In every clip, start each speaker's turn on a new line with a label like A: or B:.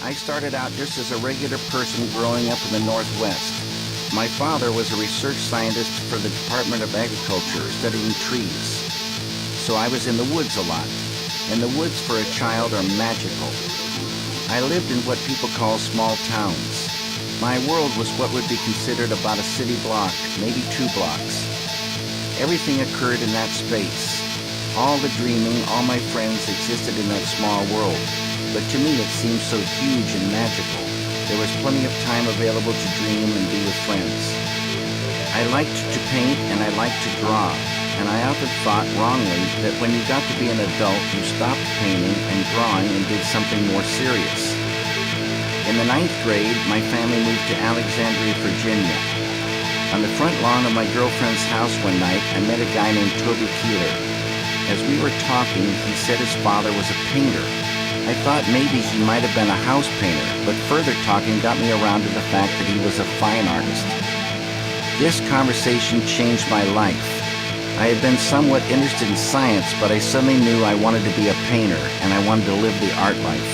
A: I started out just as a regular person growing up in the Northwest. My father was a research scientist for the Department of Agriculture, studying trees. So I was in the woods a lot. And the woods for a child are magical. I lived in what people call small towns. My world was what would be considered about a city block, maybe 2 blocks. Everything occurred in that space. All the dreaming, all my friends existed in that small world. But to me it seemed so huge and magical. There was plenty of time available to dream and be with friends. I liked to paint and I liked to draw. And I often thought wrongly that when you got to be an adult, you stopped painting and drawing and did something more serious. In the 9th grade, my family moved to Alexandria, Virginia. On the front lawn of my girlfriend's house one night, I met a guy named Toby Keeler. As we were talking, he said his father was a painter. I thought maybe he might have been a house painter, but further talking got me around to the fact that he was a fine artist. This conversation changed my life. I had been somewhat interested in science, but I suddenly knew I wanted to be a painter, and I wanted to live the art life.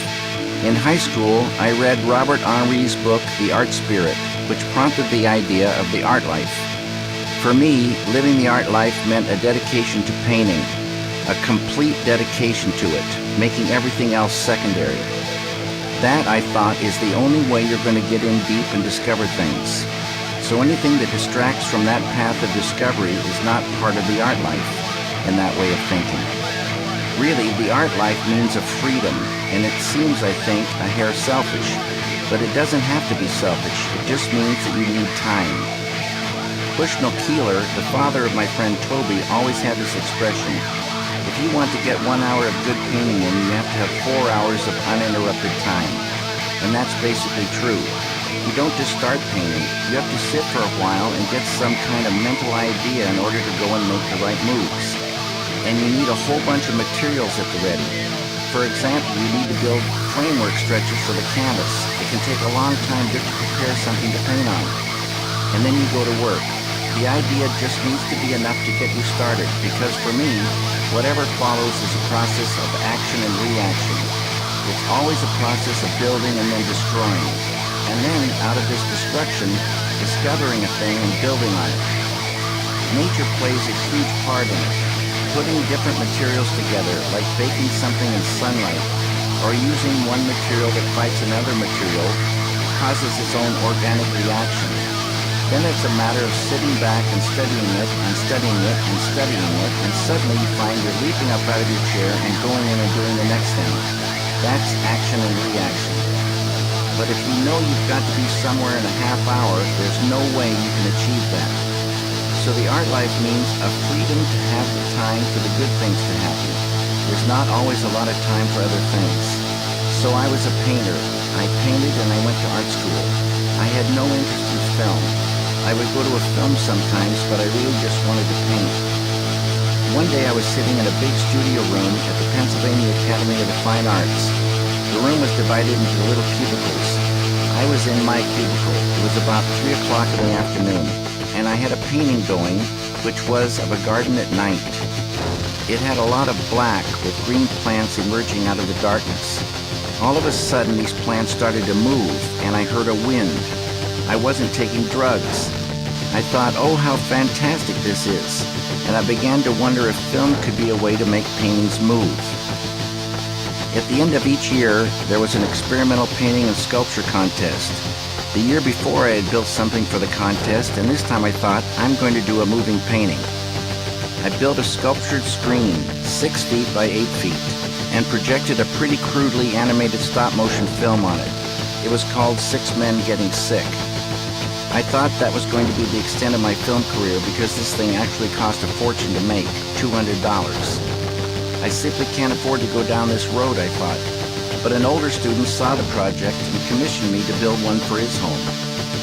A: In high school, I read Robert Henri's book, The Art Spirit, which prompted the idea of the art life. For me, living the art life meant a dedication to painting, a complete dedication to it, making everything else secondary. That, I thought, is the only way you're going to get in deep and discover things. So anything that distracts from that path of discovery is not part of the art life, in that way of thinking. Really, the art life means a freedom, and it seems, I think, a hair selfish. But it doesn't have to be selfish. It just means that you need time. Bushnell Keeler, the father of my friend Toby, always had this expression: if you want to get 1 hour of good painting in, you have to have 4 hours of uninterrupted time. And that's basically true. You don't just start painting. You have to sit for a while and get some kind of mental idea in order to go and make the right moves. And you need a whole bunch of materials at the ready. For example, you need to build framework stretches for the canvas. It can take a long time just to prepare something to paint on. And then you go to work. The idea just needs to be enough to get you started, because for me, whatever follows is a process of action and reaction. It's always a process of building and then destroying. And then, out of this destruction, discovering a thing and building on it. Nature plays a huge part in it. Putting different materials together, like baking something in sunlight, or using one material that fights another material, causes its own organic reaction. Then it's a matter of sitting back and studying it, and studying it, and studying it, and suddenly you find you're leaping up out of your chair and going in and doing the next thing. That's action and reaction. But if you know you've got to be somewhere in a half hour, there's no way you can achieve that. So the art life means a freedom to have the time for the good things to happen. There's not always a lot of time for other things. So I was a painter. I painted and I went to art school. I had no interest in film. I would go to a film sometimes, but I really just wanted to paint. One day I was sitting in a big studio room at the Pennsylvania Academy of the Fine Arts. The room was divided into little cubicles. I was in my cubicle. It was about 3 o'clock in the afternoon, and I had a painting going, which was of a garden at night. It had a lot of black with green plants emerging out of the darkness. All of a sudden, these plants started to move, and I heard a wind. I wasn't taking drugs. I thought, oh, how fantastic this is, and I began to wonder if film could be a way to make paintings move. At the end of each year, there was an experimental painting and sculpture contest. The year before, I had built something for the contest, and this time I thought, I'm going to do a moving painting. I built a sculptured screen, 6 feet by 8 feet, and projected a pretty crudely animated stop-motion film on it. It was called 6 Men Getting Sick. I thought that was going to be the extent of my film career because this thing actually cost a fortune to make, $200. I simply can't afford to go down this road, I thought. But an older student saw the project and commissioned me to build one for his home.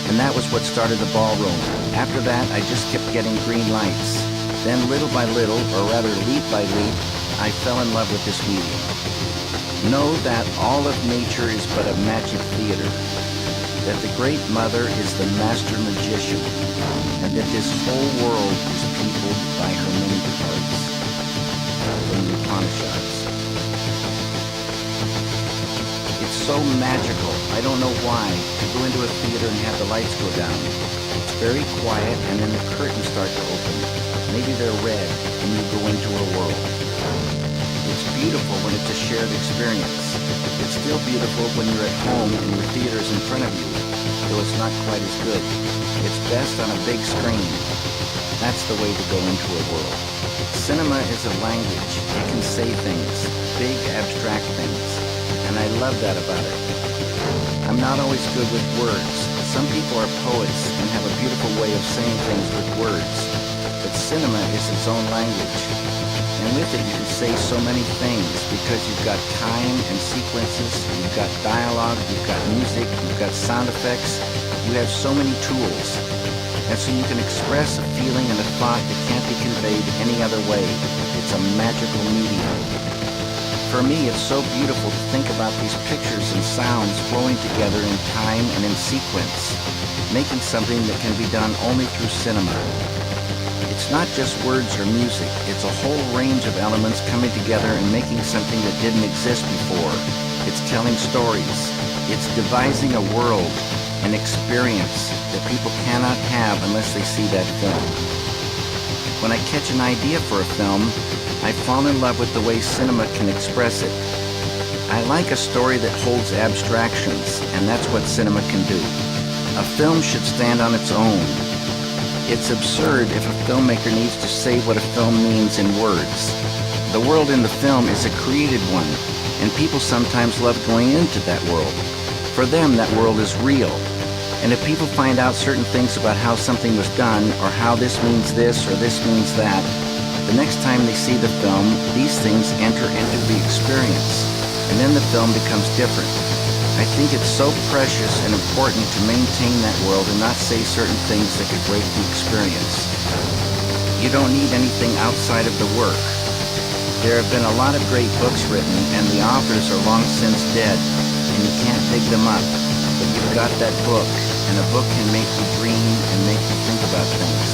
A: And that was what started the ball rolling. After that, I just kept getting green lights. Then little by little, or rather leap by leap, I fell in love with this medium. Know that all of nature is but a magic theater, that the Great Mother is the master magician, and that this whole world is peopled by her many parts. From the Upanishads. It's so magical. I don't know why. To go into a theater and have the lights go down. It's very quiet, and then the curtains start to open. Maybe they're red, and you go into a world. It's beautiful when it's a shared experience. It's still beautiful when you're at home and your theater's in front of you, though it's not quite as good. It's best on a big screen. That's the way to go into a world. Cinema is a language. It can say things, big abstract things, and I love that about it. I'm not always good with words. Some people are poets and have a beautiful way of saying things with words, but cinema is its own language. And with it you can say so many things because you've got time and sequences, you've got dialogue, you've got music, you've got sound effects. You have so many tools. And so you can express a feeling and a thought that can't be conveyed any other way. It's a magical medium. For me, it's so beautiful to think about these pictures and sounds flowing together in time and in sequence, making something that can be done only through cinema. It's not just words or music, it's a whole range of elements coming together and making something that didn't exist before. It's telling stories. It's devising a world, an experience that people cannot have unless they see that film. When I catch an idea for a film, I fall in love with the way cinema can express it. I like a story that holds abstractions, and that's what cinema can do. A film should stand on its own. It's absurd if a filmmaker needs to say what a film means in words. The world in the film is a created one, and people sometimes love going into that world. For them, that world is real. And if people find out certain things about how something was done, or how this means this or this means that, the next time they see the film, these things enter into the experience, and then the film becomes different. I think it's so precious and important to maintain that world and not say certain things that could break the experience. You don't need anything outside of the work. There have been a lot of great books written, and the authors are long since dead, and you can't dig them up. But you've got that book, and a book can make you dream and make you think about things.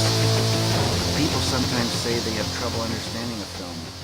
A: People sometimes say they have trouble understanding a film.